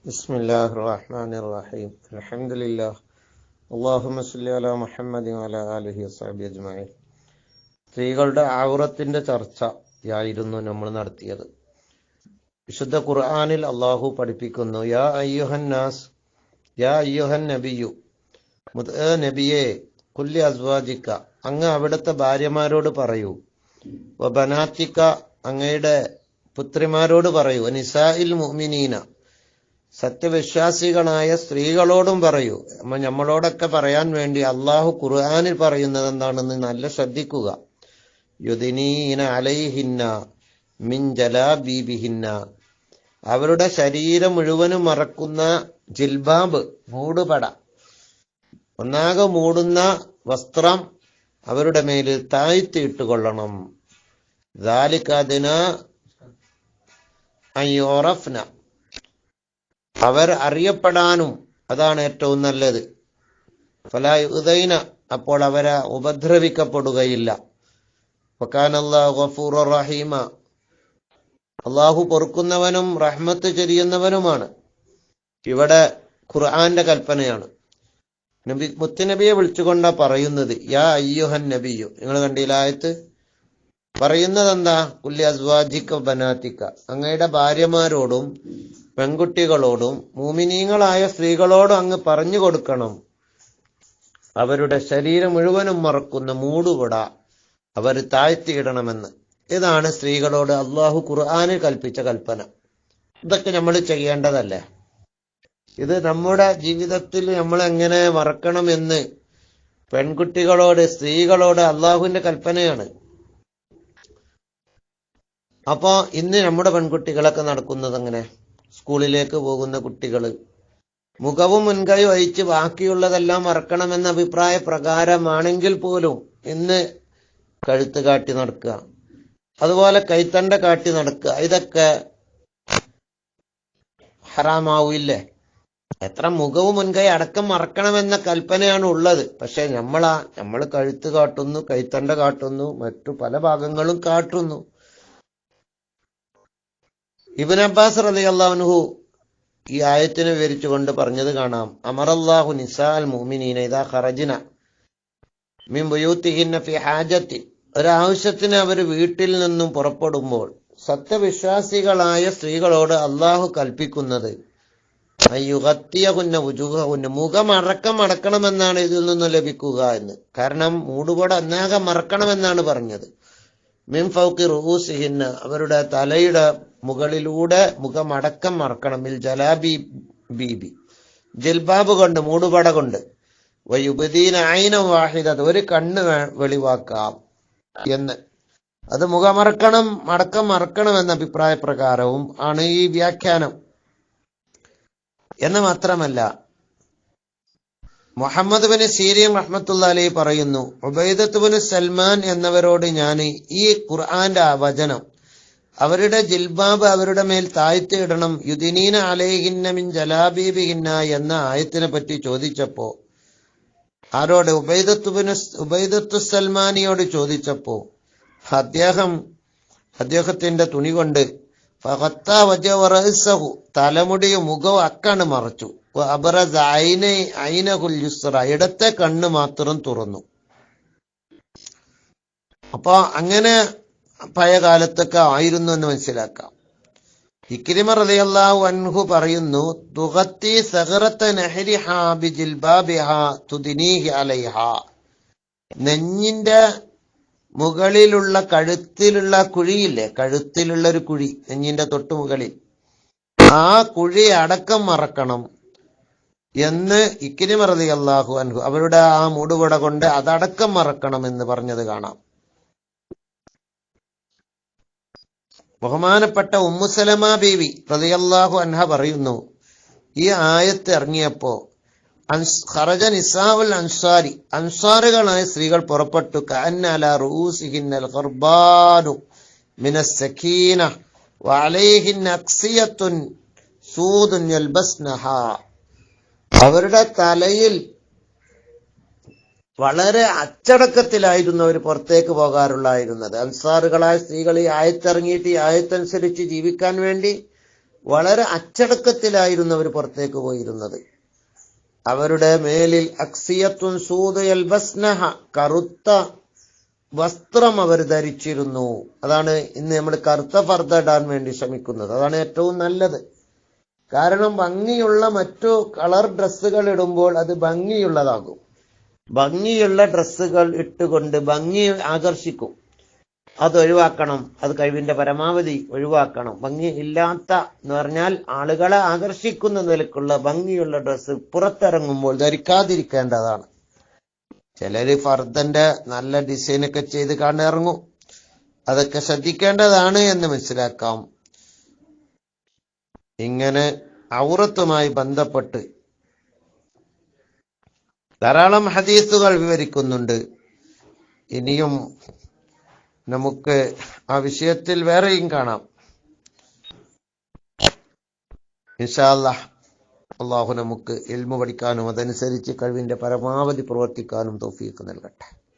ബിസ്മില്ലാഹിർ റഹ്മാനിർ റഹീം. അൽഹംദുലില്ലാഹ്. അല്ലാഹുമ്മ സ്വല്ലി അലാ മുഹമ്മദി വഅലാ ആലിഹി വസഹ്ബിഹി അജ്മഈൻ. സ്ത്രീകളുടെ ഔറത്തിന്റെ ചർച്ചയായിരുന്നു നമ്മൾ നടത്തിയത്. വിശുദ്ധ ഖുർആനിൽ അല്ലാഹു പഠിപ്പിക്കുന്നു, യാ അയ്യുഹൻ നാസ്, യാ അയ്യുഹൻ നബിയു, നബിയെ, കുല്ലി അസ്വാജിക്ക, അങ്ങ് അവിടുത്തെ ഭാര്യമാരോട് പറയൂ, വബനാത്തിക്ക, അങ്ങയുടെ പുത്രിമാരോട് പറയൂ, നിസാഇൽ മുഅ്മിനീന, സത്യവിശ്വാസികളായ സ്ത്രീകളോടും പറയൂ. നമ്മളോടൊക്കെ പറയാൻ വേണ്ടി അള്ളാഹു ഖുർആനിൽ പറയുന്നത് എന്താണെന്ന് നല്ല ശ്രദ്ധിക്കുക. യുദ്നീന അലൈഹിന്ന മിൻ ജലാബീബിഹിന്ന, അവരുടെ ശരീരം മുഴുവനും മറക്കുന്ന ജിൽബാബ്, മൂടുപട, ഒന്നാകെ മൂടുന്ന വസ്ത്രം അവരുടെ മേലിൽ താഴ്ത്തിയിട്ടുകൊള്ളണം. ദാലിക അദ്നാ അൻ യുറഫ്ന, അവർ അറിയപ്പെടാനും അതാണ് ഏറ്റവും നല്ലത്. ഫലാ യുദൈന, അപ്പോൾ അവരെ ഉപദ്രവിക്കപ്പെടുകയില്ല. വകാനല്ലാഹു ഗഫൂറർ റഹീമ, അള്ളാഹു പൊറുക്കുന്നവനും റഹ്മത്ത് ചൊരിയുന്നവനുമാണ്. ഇവിടെ ഖുർആന്റെ കൽപ്പനയാണ്. മുത്തുനബിയെ വിളിച്ചുകൊണ്ടാ പറയുന്നത്, യാ അയ്യുഹൻ നബിയു. നിങ്ങൾ കണ്ടില്ല ആയത്ത്? പറയുന്നത് എന്താ? കുല്ലി അസ്വാജിക ബനാത്തിക്ക, അങ്ങയുടെ ഭാര്യമാരോടും പെൺകുട്ടികളോടും മുഅ്മിനീങ്ങളായ സ്ത്രീകളോടും അങ്ങ് പറഞ്ഞു കൊടുക്കണം, അവരുടെ ശരീരം മുഴുവനും മറക്കുന്ന മൂടുപട അവർ താഴ്ത്തിയിടണമെന്ന്. ഇതാണ് സ്ത്രീകളോട് അള്ളാഹു ഖുർആനിൽ കൽപ്പിച്ച കൽപ്പന. ഇതൊക്കെ നമ്മൾ ചെയ്യേണ്ടതല്ലേ? ഇത് നമ്മുടെ ജീവിതത്തിൽ നമ്മൾ എങ്ങനെ മറക്കണമെന്ന് പെൺകുട്ടികളോട്, സ്ത്രീകളോട് അള്ളാഹുവിന്റെ കൽപ്പനയാണ്. അപ്പോ ഇന്ന് നമ്മുടെ പെൺകുട്ടികളൊക്കെ നടക്കുന്നത് എങ്ങനെ? സ്കൂളിലേക്ക് പോകുന്ന കുട്ടികള് മുഖവും മുൻകൈയും അയച്ച് ബാക്കിയുള്ളതെല്ലാം മറക്കണമെന്ന അഭിപ്രായ പ്രകാരമാണെങ്കിൽ പോലും ഇന്ന് കഴുത്ത് കാട്ടി നടക്കുക, അതുപോലെ കൈത്തണ്ട കാട്ടി നടക്കുക, ഇതൊക്കെ ഹറാമാവില്ലേ? എത്ര മുഖവും മുൻകൈ അടക്കം മറക്കണമെന്ന കൽപ്പനയാണ് ഉള്ളത്. പക്ഷെ നമ്മൾ കഴുത്ത് കാട്ടുന്നു, കൈത്തണ്ട കാട്ടുന്നു, മറ്റു പല ഭാഗങ്ങളും കാട്ടുന്നു. ഇബ്നു അബ്ബാസ് റളിയല്ലാഹു അൻഹു ഈ ആയത്തിനെ വിവരിച്ചുകൊണ്ട് പറഞ്ഞത് കാണാം, അമറല്ലാഹു നിസാഅൽ മുഅ്മിനീന ഇദാ ഖറജ്ന മിൻ ബുയൂതിഹിന്ന ഫി ഹാജത്തി, ഒരാവശ്യത്തിന് അവർ വീട്ടിൽ നിന്നും പുറപ്പെടുമ്പോൾ സത്യവിശ്വാസികളായ സ്ത്രീകളോട് അള്ളാഹു കൽപ്പിക്കുന്നത് അയ്യുഗത്തിയഹുന്ന വുജൂഹഹുന്ന, മുഖം മറക്കണമെന്നാണ് ഇതിൽ നിന്നും ലഭിക്കുക എന്ന്. കാരണം മൂടുപട ഒന്നാകെ മറക്കണമെന്നാണ് പറഞ്ഞത്. മിൻ ഫൗഖി റൂസിഹിന്ന, അവരുടെ തലയുടെ മുകളിലൂടെ മുഖമടക്കം മറക്കണം. മിൽ ജലാബി ബീബി, ജിൽബാബ് കൊണ്ട്, മൂടുപട കൊണ്ട്. വയുബദീന ഐന വാഹിദ, ഒരു കണ്ണ് വെളിവാക്കാം എന്ന്. അത് മുഖമറക്കണം, മടക്കം മറക്കണം എന്ന അഭിപ്രായ പ്രകാരവും ആണ് ഈ വ്യാഖ്യാനം. എന്ന് മാത്രമല്ല, മുഹമ്മദ് ബിൻ സീരീൻ റഹ്മത്തുള്ളാഹി അലൈഹി പറയുന്നു, ഉബൈദത്ത് ബിൻ സൽമാൻ എന്നവരോട് ഞാൻ ഈ ഖുർആന്റെ വചനം, അവരുടെ ജിൽബാബ് അവരുടെ മേൽ താഴ്ത്തിയിടണം, യുദ്നീന അലൈഹിന്ന മിൻ ജലാബീബിഹിന്ന എന്ന ആയത്തിനെ പറ്റി ചോദിച്ചപ്പോ, ആരോട്? ഉബൈദത്തു സൽമാനിയോട് ചോദിച്ചപ്പോ അദ്ദേഹത്തിന്റെ തുണി കൊണ്ട് ഫഖത്ത വജഹു റഅസഹു, തലമുടിയും മുഖവും അക്കാണ് മറച്ചു. അബ്റസ ഐനഹുൽ യുസ്റ, ഇടത്തെ കണ്ണ് മാത്രം തുറന്നു. അപ്പൊ അങ്ങനെ പഴയ കാലത്തൊക്കെ ആയിരുന്നു എന്ന് മനസ്സിലാക്കാം. ഇക്രിമ റളിയല്ലാഹു അൻഹു പറയുന്നു, തുഗത്തി സഗറത നഹരിഹാ ബിജിൽബാബിഹാ തുദ്നീഹി അലൈഹാ, നെഞ്ഞിന്റെ മുകളിലുള്ള കഴുത്തിലുള്ള കുഴിയില്ലേ, കഴുത്തിലുള്ള ഒരു കുഴി, നെഞ്ഞിന്റെ തൊട്ടു മുകളിൽ, ആ കുഴി അടക്കം മറക്കണം എന്ന് ഇക്രിമ റളിയല്ലാഹു അൻഹു, അവരുടെ ആ മൂടുപട കൊണ്ട് അതടക്കം മറക്കണം എന്ന് പറഞ്ഞത് കാണാം. ബഹുമാനപ്പെട്ട ഉമ്മു സലമ ബീവി റളിയല്ലാഹു അൻഹ പറയുന്നു, ഈ ആയത്ത് ഇറങ്ങിയപ്പോ ഖറജ നിസാഉൽ അൻസാരി, അൻസാറുകളായ സ്ത്രീകൾ പുറപ്പെട്ടു, കഅന്ന അലാ റൂസിഹിന്നൽ ഖർബാനു മിനസ് സകീന വഅലൈഹിന്ന അക്സിയത്തുൻ സൂദുൻ യൽബസ്നഹാ, അവരുടെ തലയിൽ വളരെ അച്ചടക്കത്തിലായിരുന്നു അവർ പുറത്തേക്ക് പോകാറുള്ളായിരുന്നത്. അൻസാറുകളായ സ്ത്രീകൾ ഈ ആയത്തിറങ്ങിയിട്ട് ഈ ആയത്തനുസരിച്ച് ജീവിക്കാൻ വേണ്ടി വളരെ അച്ചടക്കത്തിലായിരുന്നു അവർ പുറത്തേക്ക് പോയിരുന്നത്. അവരുടെ മേലിൽ അക്സിയത്തുൻ സൂദ് യൽബസ്നഹ, കറുത്ത വസ്ത്രം അവർ ധരിച്ചിരുന്നു. അതാണ് ഇന്ന് നമ്മൾ കറുത്ത ഫർദ ഇടാൻ വേണ്ടി ശ്രമിക്കുന്നത്. അതാണ് ഏറ്റവും നല്ലത്. കാരണം ഭംഗിയുള്ള മറ്റു കളർ ഡ്രസ്സുകൾ ഇടുമ്പോൾ അത് ഭംഗിയുള്ളതാകും. ഭംഗിയുള്ള ഡ്രസ്സുകൾ ഇട്ടുകൊണ്ട് ഭംഗി ആകർഷിക്കും. അത് ഒഴിവാക്കണം. അത് കഴിവിന്റെ പരമാവധി ഒഴിവാക്കണം. ഭംഗി ഇല്ലാത്ത എന്ന് പറഞ്ഞാൽ ആളുകളെ ആകർഷിക്കുന്ന നിലക്കുള്ള ഭംഗിയുള്ള ഡ്രസ്സ് പുറത്തിറങ്ങുമ്പോൾ ധരിക്കാതിരിക്കേണ്ടതാണ്. ചിലര് ഫർദന്റെ നല്ല ഡിസൈനൊക്കെ ചെയ്ത് ഇറങ്ങും. അതൊക്കെ ശ്രദ്ധിക്കേണ്ടതാണ് എന്ന് മനസ്സിലാക്കാം. ഇങ്ങനെ ഔറത്തുമായി ബന്ധപ്പെട്ട് ധാരാളം ഹദീസുകൾ വിവരിക്കുന്നുണ്ട്. ഇനിയും നമുക്ക് ആ വിഷയത്തിൽ വേറെയും കാണാം. ഇൻഷാ അല്ലാഹ് അള്ളാഹു നമുക്ക് ഇൽമു പഠിക്കാനും അതനുസരിച്ച് കഴിവിന്റെ പരമാവധി പ്രവർത്തിക്കാനും തൗഫീഖ് നൽകട്ടെ.